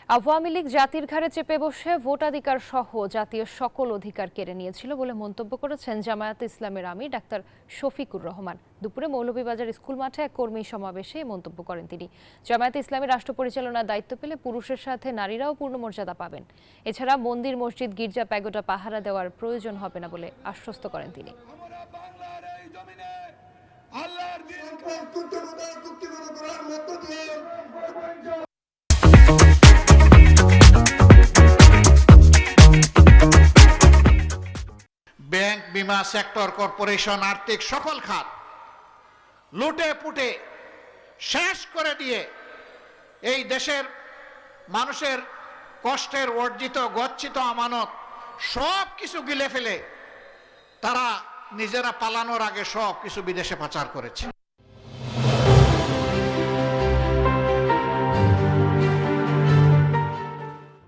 আওয়ামী লীগ জাতির ঘাড়ে চেপে বসে ভোটাধিকার সহ জাতীয় সকল অধিকার কেড়ে নিয়েছিল বলে মন্তব্য করেছেন জামায়াতে ইসলামের আমির ডাক্তার শফিকুর রহমান। দুপুরে মৌলভীবাজার স্কুল মাঠে এক কর্মী সমাবেশে এই মন্তব্য করেন তিনি। জামায়াতে ইসলামের রাষ্ট্র পরিচালনার দায়িত্ব পেলে পুরুষের সাথে নারীরাও পূর্ণ মর্যাদা পাবেন। এছাড়া মন্দির, মসজিদ, গির্জা, প্যাগোডা পাহারা দেওয়ার প্রয়োজন হবে না বলে আশ্বস্ত করেন তিনি। ব্যাংক, বিমা সেক্টর, কর্পোরেশন, আর্থিক সকল খাত লুটে পুটে শেষ করে দিয়ে এই দেশের মানুষের কষ্টের অর্জিত গচ্ছিত আমানত সব কিছু গিলে ফেলে তারা নিজেরা পালানোর আগে সব কিছু বিদেশে পাচার করেছে।